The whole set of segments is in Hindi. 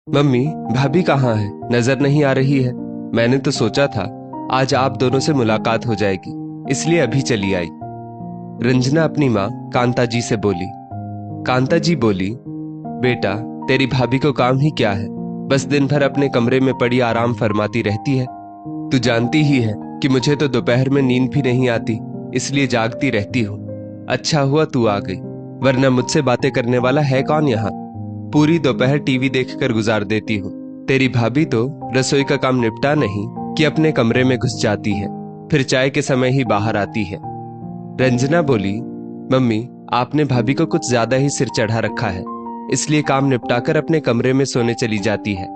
मम्मी, भाभी कहाँ है? नजर नहीं आ रही है। मैंने तो सोचा था आज आप दोनों से मुलाकात हो जाएगी, इसलिए अभी चली आई। रंजना अपनी माँ कांता जी से बोली। कांता जी बोली, बेटा तेरी भाभी को काम ही क्या है, बस दिन भर अपने कमरे में पड़ी आराम फरमाती रहती है। तू जानती ही है कि मुझे तो दोपहर में नींद भी नहीं आती, इसलिए जागती रहती हूँ। अच्छा हुआ तू आ गई, वरना मुझसे बातें करने वाला है कौन यहाँ। पूरी दोपहर टीवी देखकर गुजार देती हूँ। तेरी भाभी तो रसोई का काम निपटा नहीं कि अपने कमरे में घुस जाती है, फिर चाय के समय ही बाहर आती है। रंजना बोली, मम्मी आपने भाभी को कुछ ज्यादा ही सिर चढ़ा रखा है, इसलिए काम निपटाकर अपने कमरे में सोने चली जाती है।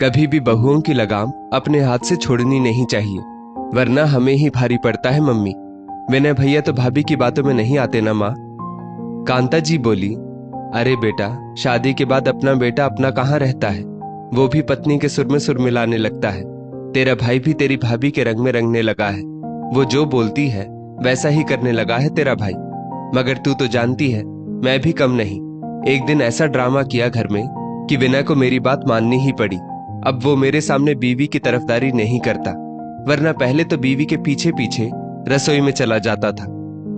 कभी भी बहुओं की लगाम अपने हाथ से छोड़नी नहीं चाहिए, वरना हमें ही भारी पड़ता है मम्मी। विनय भैया तो भाभी की बातों में नहीं आते ना माँ। कांता जी बोली, अरे बेटा, शादी के बाद अपना बेटा अपना कहाँ रहता है, वो भी पत्नी के सुर में सुर मिलाने लगता है। तेरा भाई भी तेरी भाभी के रंग में रंगने लगा है, वो जो बोलती है वैसा ही करने लगा है तेरा भाई। मगर तू तो जानती है मैं भी कम नहीं। एक दिन ऐसा ड्रामा किया घर में कि विनय को मेरी बात माननी ही पड़ी। अब वो मेरे सामने बीवी की तरफदारी नहीं करता, वरना पहले तो बीवी के पीछे पीछे रसोई में चला जाता था,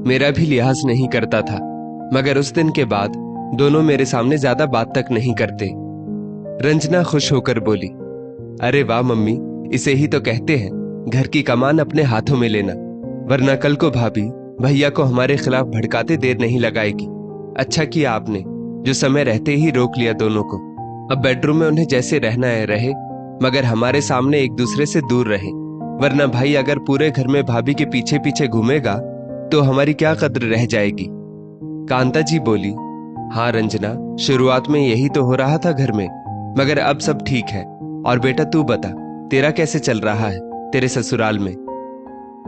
मेरा भी लिहाज नहीं करता था। मगर उस दिन के बाद दोनों मेरे सामने ज्यादा बात तक नहीं करते। रंजना खुश होकर बोली, अरे वाह मम्मी, इसे ही तो कहते हैं घर की कमान अपने हाथों में लेना, वरना कल को भाभी भैया को हमारे खिलाफ भड़काते देर नहीं लगाएगी। अच्छा किया आपने जो समय रहते ही रोक लिया दोनों को। अब बेडरूम में उन्हें जैसे रहना है रहे, मगर हमारे सामने एक दूसरे से दूर रहे, वरना भाई अगर पूरे घर में भाभी के पीछे पीछे घूमेगा तो हमारी क्या कद्र रह जाएगी। कांता जी बोली, हाँ रंजना, शुरुआत में यही तो हो रहा था घर में, मगर अब सब ठीक है। और बेटा तू बता, तेरा कैसे चल रहा है तेरे ससुराल में?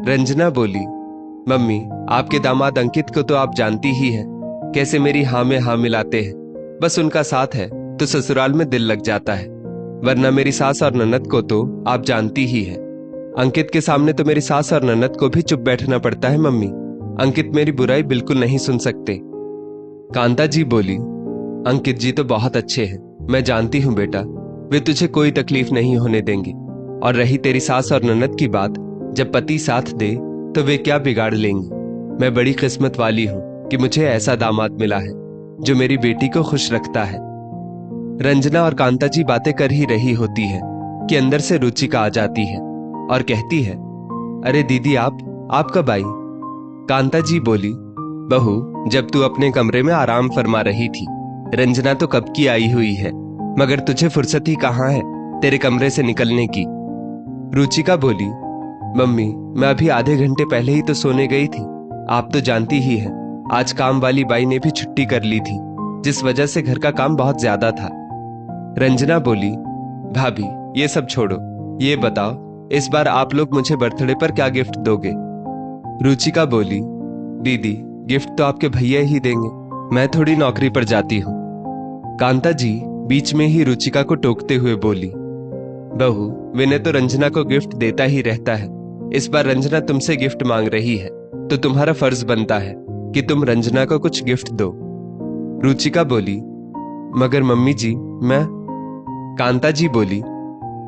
रंजना बोली, मम्मी आपके दामाद अंकित को तो आप जानती ही है, कैसे मेरी हाँ में हाँ मिलाते हैं। बस उनका साथ है तो ससुराल में दिल लग जाता है, वरना मेरी सास और ननद को तो आप जानती ही है। अंकित के सामने तो मेरी सास और ननद को भी चुप बैठना पड़ता है मम्मी, अंकित मेरी बुराई बिल्कुल नहीं सुन सकते। कांता जी बोली, अंकित जी तो बहुत अच्छे हैं, मैं जानती हूँ बेटा, वे तुझे कोई तकलीफ नहीं होने देंगे। और रही तेरी सास और ननद की बात, जब पति साथ दे तो वे क्या बिगाड़ लेंगी। मैं बड़ी किस्मत वाली हूँ कि मुझे ऐसा दामाद मिला है जो मेरी बेटी को खुश रखता है। रंजना और कांता जी बातें कर ही रही होती है कि अंदर से रुचिका आ जाती है और कहती है, अरे दीदी आप कब आई? कांता जी बोली, बहू जब तू अपने कमरे में आराम फरमा रही थी, रंजना तो कब की आई हुई है, मगर तुझे फुर्सत ही कहाँ है तेरे कमरे से निकलने की। रुचिका बोली, मम्मी मैं अभी आधे घंटे पहले ही तो सोने गई थी, आप तो जानती ही है आज काम वाली बाई ने भी छुट्टी कर ली थी, जिस वजह से घर का काम बहुत ज्यादा था। रंजना बोली, भाभी ये सब छोड़ो, ये बताओ इस बार आप लोग मुझे बर्थडे पर क्या गिफ्ट दोगे? रुचिका बोली, दीदी गिफ्ट तो आपके भैया ही देंगे, मैं थोड़ी नौकरी पर जाती हूँ। कांता जी बीच में ही रुचिका को टोकते हुए बोली, बहू विनय तो रंजना को गिफ्ट देता ही रहता है, इस बार रंजना तुमसे गिफ्ट मांग रही है तो तुम्हारा फर्ज बनता है कि तुम रंजना को कुछ गिफ्ट दो। रुचिका बोली, मगर मम्मी जी मैं। कांता जी बोली,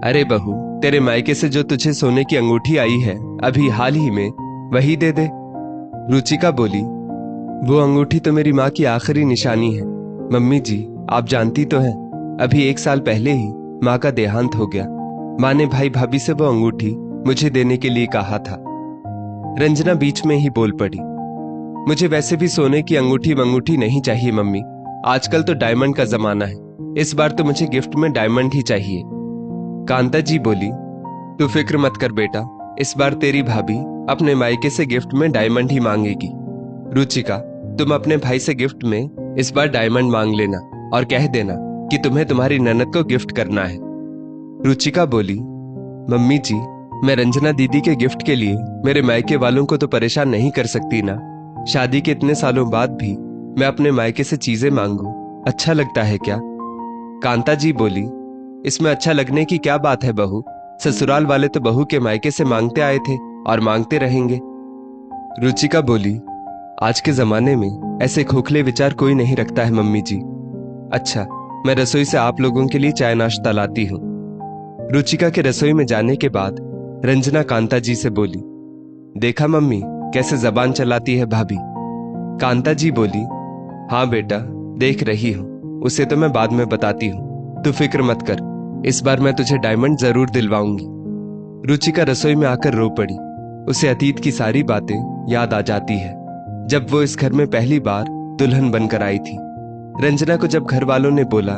अरे बहू तेरे मायके से जो तुझे सोने की अंगूठी आई है अभी हाल ही में, वही दे दे। रुचिका बोली, वो अंगूठी तो मेरी माँ की आखिरी निशानी है मम्मी जी, आप जानती तो हैं अभी 1 साल पहले ही माँ का देहांत हो गया। माँ ने भाई भाभी से वो अंगूठी मुझे देने के लिए कहा था। रंजना बीच में ही बोल पड़ी, मुझे वैसे भी सोने की अंगूठी मंगूठी नहीं चाहिए मम्मी, आजकल तो डायमंड का जमाना है, इस बार तो मुझे गिफ्ट में डायमंड ही चाहिए। कांता जी बोली, तू फिक्र मत कर बेटा, इस बार तेरी भाभी अपने मायके से गिफ्ट में डायमंड ही मांगेगी। रुचिका तुम अपने भाई से गिफ्ट में इस बार डायमंड मांग लेना और कह देना कि तुम्हें तुम्हारी ननद को गिफ्ट करना है। रुचिका बोली, मम्मी जी मैं रंजना दीदी के गिफ्ट के लिए मेरे मायके वालों को तो परेशान नहीं कर सकती ना, शादी के इतने सालों बाद भी मैं अपने मायके से चीजें मांगू, अच्छा लगता है क्या? कांता जी बोली, इसमें अच्छा लगने की क्या बात है बहू, ससुराल वाले तो बहू के मायके से मांगते आए थे और मांगते रहेंगे। रुचिका बोली, आज के जमाने में ऐसे खोखले विचार कोई नहीं रखता है मम्मी जी। अच्छा मैं रसोई से आप लोगों के लिए चाय नाश्ता लाती हूँ। रुचिका के रसोई में जाने के बाद रंजना कांता जी से बोली, देखा मम्मी कैसे जबान चलाती है भाभी। कांता जी बोली, हाँ बेटा देख रही हूँ, उसे तो मैं बाद में बताती हूँ, तू फिक्र मत कर, इस बार मैं तुझे डायमंड जरूर दिलवाऊंगी। रुचिका रसोई में आकर रो पड़ी। उसे अतीत की सारी बातें याद आ जाती है, जब वो इस घर में पहली बार दुल्हन बनकर आई थी। रंजना को जब घर वालों ने बोला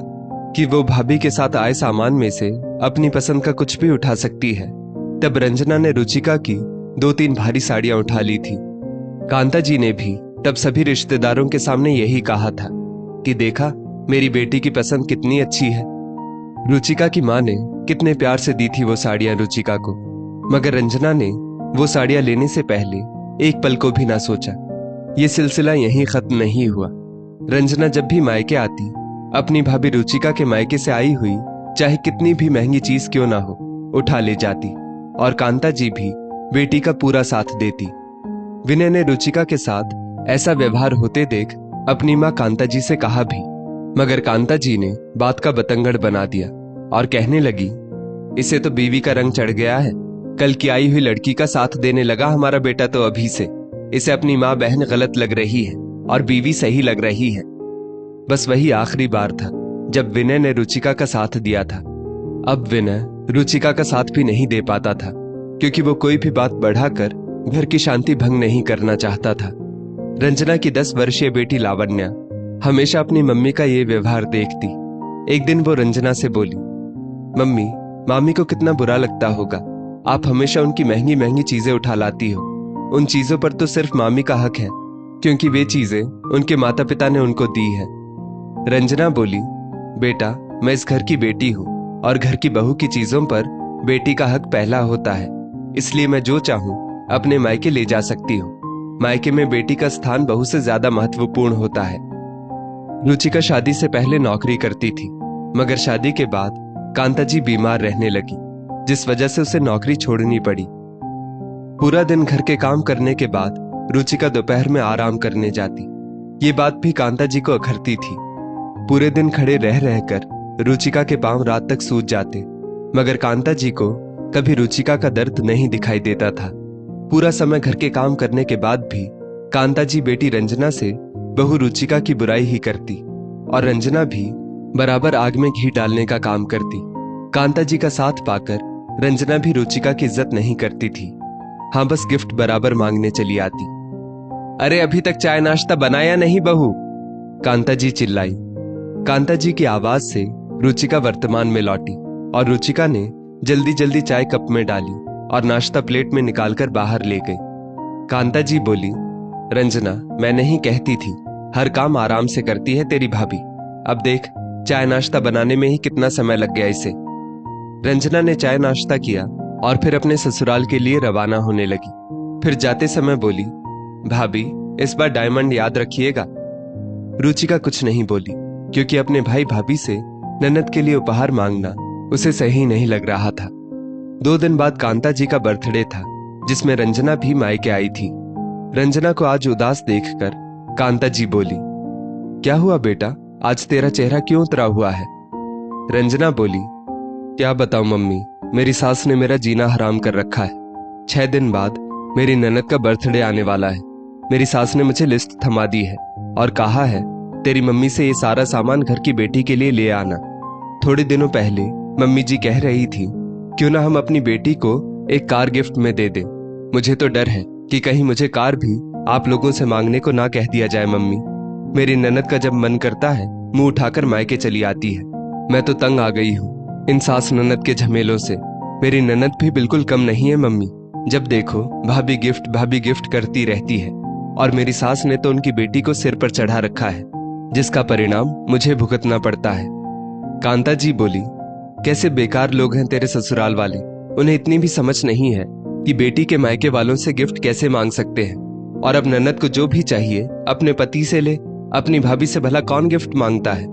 कि वो भाभी के साथ आए सामान में से अपनी पसंद का कुछ भी उठा सकती है, तब रंजना ने रुचिका की 2-3 भारी साड़ियां उठा ली थी। कांता जी ने भी तब सभी रिश्तेदारों के सामने यही कहा था कि देखा मेरी बेटी की पसंद कितनी अच्छी है। रुचिका की मां ने कितने प्यार से दी थी वो साड़ियां रुचिका को, मगर रंजना ने वो साड़ियां लेने से पहले एक पल को भी ना सोचा। ये सिलसिला यहीं खत्म नहीं हुआ। रंजना जब भी मायके आती, अपनी भाभी रुचिका के मायके से आई हुई चाहे कितनी भी महंगी चीज क्यों ना हो उठा ले जाती, और कांता जी भी बेटी का पूरा साथ देती। विनय ने रुचिका के साथ ऐसा व्यवहार होते देख अपनी मां कांता जी से कहा भी, मगर कांता जी ने बात का बतंगड़ बना दिया और कहने लगी, इसे तो बीवी का रंग चढ़ गया है, कल की आई हुई लड़की का साथ देने लगा हमारा बेटा तो अभी से। इसे अपनी माँ बहन गलत लग रही है और बीवी सही लग रही है। बस वही आखिरी बार था जब विनय ने रुचिका का साथ दिया था। अब विनय रुचिका का साथ भी नहीं दे पाता था, क्योंकि वो कोई भी बात बढ़ाकर घर की शांति भंग नहीं करना चाहता था। रंजना की 10 वर्षीय बेटी लावण्या हमेशा अपनी मम्मी का ये व्यवहार देखती। एक दिन वो रंजना से बोली, मम्मी मामी को कितना बुरा लगता होगा, आप हमेशा उनकी महंगी महंगी चीजें उठा लाती हो। उन चीजों पर तो सिर्फ मामी का हक है, क्योंकि वे चीजें उनके माता पिता ने उनको दी है। रंजना बोली, बेटा मैं इस घर की बेटी हूँ और घर की बहू की चीजों पर बेटी का हक पहला होता है, इसलिए मैं जो चाहूँ अपने मायके ले जा सकती हूँ। मायके में बेटी का स्थान बहू से ज्यादा महत्वपूर्ण होता है। रुचिका शादी से पहले नौकरी करती थी, मगर शादी के बाद कांता जी बीमार रहने लगी, जिस वजह से उसे नौकरी छोड़नी पड़ी। पूरा दिन घर के काम करने के बाद रुचिका दोपहर में आराम करने जाती। ये बात भी कांता जी को अखरती थी। पूरे दिन खड़े रह रहकर रुचिका के पांव रात तक सूज जाते, मगर कांता जी को कभी रुचिका का दर्द नहीं दिखाई देता था। पूरा समय घर के काम करने के बाद भी कांता जी बेटी रंजना से बहू रुचिका की बुराई ही करती, और रंजना भी बराबर आग में घी डालने का काम करती। कांता जी का साथ पाकर रंजना भी रुचिका की इज्जत नहीं करती थी। हाँ, बस गिफ्ट बराबर मांगने चली आती। अरे अभी तक चाय नाश्ता बनाया नहीं बहू, कांता जी चिल्लाई। कांता जी की आवाज से रुचिका वर्तमान में लौटी और रुचिका ने जल्दी जल्दी चाय कप में डाली और नाश्ता प्लेट में निकालकर बाहर ले गई। कांता जी बोली, रंजना मैं नहीं कहती थी, हर काम आराम से करती है तेरी भाभी। अब देख चाय नाश्ता बनाने में ही कितना समय लग गया इसे। रंजना ने चाय नाश्ता किया और फिर अपने ससुराल के लिए रवाना होने लगी। फिर जाते समय बोली, भाभी इस बार डायमंड याद रखिएगा। रुचिका कुछ नहीं बोली, क्योंकि अपने भाई भाभी से ननद के लिए उपहार मांगना उसे सही नहीं लग रहा था। 2 दिन बाद कांता जी का बर्थडे था, जिसमें रंजना भी मायके आई थी। रंजना को आज उदास देखकर कांता जी बोली, क्या हुआ बेटा, आज तेरा चेहरा क्यों उतरा हुआ है? रंजना बोली, क्या बताऊं मम्मी, मेरी सास ने मेरा जीना हराम कर रखा है। 6 दिन बाद मेरी ननद का बर्थडे आने वाला है। मेरी सास ने मुझे लिस्ट थमा दी है और कहा है तेरी मम्मी से ये सारा सामान घर की बेटी के लिए ले आना। थोड़े दिनों पहले मम्मी जी कह रही थी क्यों ना हम अपनी बेटी को एक कार गिफ्ट में दे दें। मुझे तो डर है कि कहीं मुझे कार भी आप लोगों से मांगने को ना कह दिया जाए। मम्मी मेरी ननद का जब मन करता है मुंह उठाकर मायके चली आती है। मैं तो तंग आ गई हूँ इन सास ननद के झमेलों से। मेरी ननद भी बिल्कुल कम नहीं है मम्मी, जब देखो भाभी गिफ्ट करती रहती है, और मेरी सास ने तो उनकी बेटी को सिर पर चढ़ा रखा है, जिसका परिणाम मुझे भुगतना पड़ता है। कांता जी बोली, कैसे बेकार लोग हैं तेरे ससुराल वाले, उन्हें इतनी भी समझ नहीं है कि बेटी के मायके वालों से गिफ्ट कैसे मांग सकते हैं। और अब ननद को जो भी चाहिए अपने पति से ले, अपनी भाभी से भला कौन गिफ्ट मांगता है?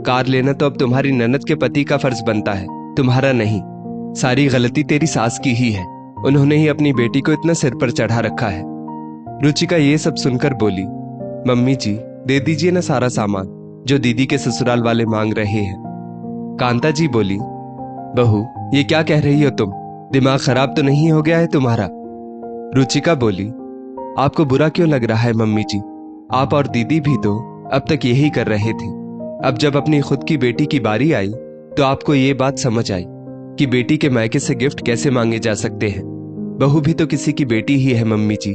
कार लेना तो अब तुम्हारी ननद के पति का फर्ज बनता है, तुम्हारा नहीं। सारी गलती तेरी सास की ही है, उन्होंने ही अपनी बेटी को इतना सिर पर चढ़ा रखा है। रुचिका ये सब सुनकर बोली, मम्मी जी दे दीजिए ना सारा सामान, जो दीदी के ससुराल वाले मांग रहे हैं। कांता जी बोली, बहू ये क्या कह रही हो तुम? दिमाग खराब तो नहीं हो गया है तुम्हारा? रुचिका बोली, आपको बुरा क्यों लग रहा है मम्मी जी? आप और दीदी भी तो अब तक यही कर रहे थे। अब जब अपनी खुद की बेटी की बारी आई तो आपको ये बात समझ आई कि बेटी के मायके से गिफ्ट कैसे मांगे जा सकते हैं। बहू भी तो किसी की बेटी ही है मम्मी जी।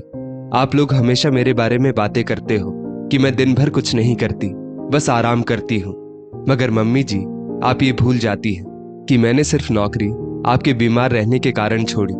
आप लोग हमेशा मेरे बारे में बातें करते हो कि मैं दिन भर कुछ नहीं करती, बस आराम करती हूँ। मगर मम्मी जी, आप ये भूल जाती हैं कि मैंने सिर्फ नौकरी आपके बीमार रहने के कारण छोड़ी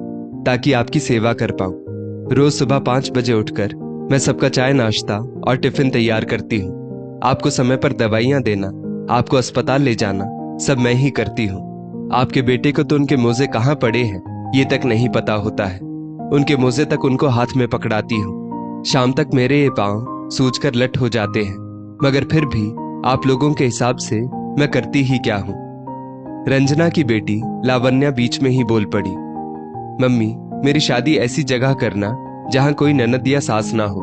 ताकि आपकी सेवा कर पाऊं। रोज सुबह 5 बजे उठकर मैं सबका चाय नाश्ता और टिफिन तैयार करती हूँ। आपको समय पर दवाइयाँ देना, आपको अस्पताल ले जाना सब मैं ही करती हूँ। आपके बेटे को तो उनके मोजे कहाँ पड़े हैं ये तक नहीं पता होता है। उनके मोजे तक उनको हाथ में पकड़ाती हूँ। शाम तक मेरे ये पांव सूजकर लट हो जाते हैं, मगर फिर भी आप लोगों के हिसाब से मैं करती ही क्या हूँ। रंजना की बेटी लावण्या बीच में ही बोल पड़ी, मम्मी मेरी शादी ऐसी जगह करना जहाँ कोई ननद या सास ना हो।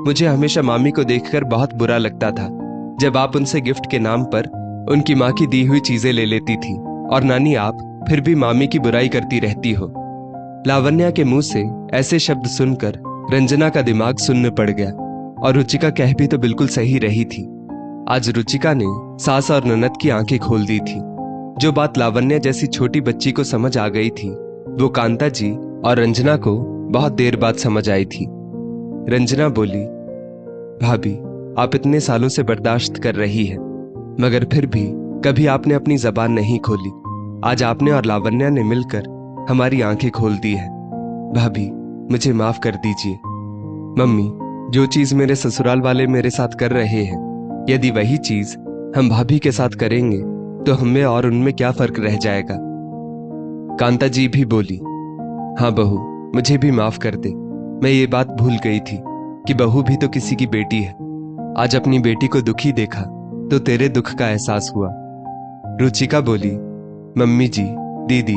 मुझे हमेशा मामी को देखकर बहुत बुरा लगता था जब आप उनसे गिफ्ट के नाम पर उनकी माँ की दी हुई चीजें ले लेती थी, और नानी आप फिर भी मामी की बुराई करती रहती हो। लावण्या के मुंह से ऐसे शब्द सुनकर रंजना का दिमाग सुन्न पड़ गया, और रुचिका कह भी तो बिल्कुल सही रही थी। आज रुचिका ने सास और ननद की आंखें खोल दी थी। जो बात लावण्या जैसी छोटी बच्ची को समझ आ गई थी वो कांता जी और रंजना को बहुत देर बाद समझ आई थी। रंजना बोली, भाभी आप इतने सालों से बर्दाश्त कर रही है, मगर फिर भी कभी आपने अपनी जबान नहीं खोली। आज आपने और लावण्या ने मिलकर हमारी आंखें खोल दी है। भाभी मुझे माफ कर दीजिए। मम्मी, जो चीज मेरे ससुराल वाले मेरे साथ कर रहे हैं, यदि वही चीज हम भाभी के साथ करेंगे तो हमें और उनमें क्या फर्क रह जाएगा। कांता जी भी बोली, हाँ बहू मुझे भी माफ कर दे। मैं ये बात भूल गई थी कि बहू भी तो किसी की बेटी है। आज अपनी बेटी को दुखी देखा तो तेरे दुख का एहसास हुआ। रुचिका बोली, मम्मी जी, दीदी,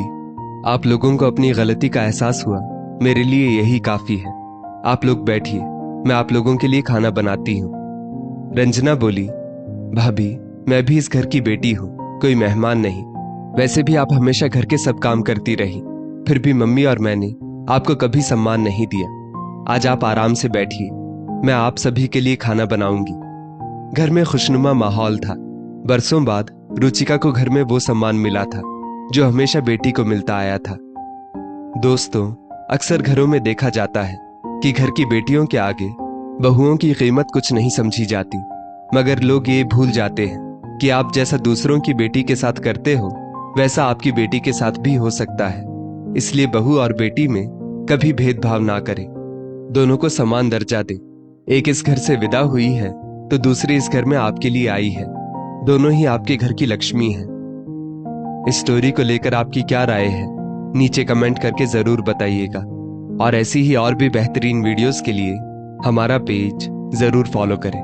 आप लोगों को अपनी गलती का एहसास हुआ, मेरे लिए यही काफी है। आप लोग बैठिए, मैं आप लोगों के लिए खाना बनाती हूँ। रंजना बोली, भाभी मैं भी इस घर की बेटी हूँ, कोई मेहमान नहीं। वैसे भी आप हमेशा घर के सब काम करती रही, फिर भी मम्मी और मैंने आपको कभी सम्मान नहीं दिया। आज आप आराम से बैठिए, मैं आप सभी के लिए खाना बनाऊंगी। घर में खुशनुमा माहौल था। बरसों बाद रुचिका को घर में वो सम्मान मिला था जो हमेशा बेटी को मिलता आया था। दोस्तों, अक्सर घरों में देखा जाता है कि घर की बेटियों के आगे बहुओं की कीमत कुछ नहीं समझी जाती, मगर लोग ये भूल जाते हैं कि आप जैसा दूसरों की बेटी के साथ करते हो वैसा आपकी बेटी के साथ भी हो सकता है। इसलिए बहू और बेटी में कभी भेदभाव ना करें, दोनों को समान दर्जा दें। एक इस घर से विदा हुई है तो दूसरी इस घर में आपके लिए आई है। दोनों ही आपके घर की लक्ष्मी हैं। इस स्टोरी को लेकर आपकी क्या राय है नीचे कमेंट करके जरूर बताइएगा, और ऐसी ही और भी बेहतरीन वीडियोस के लिए हमारा पेज जरूर फॉलो करें।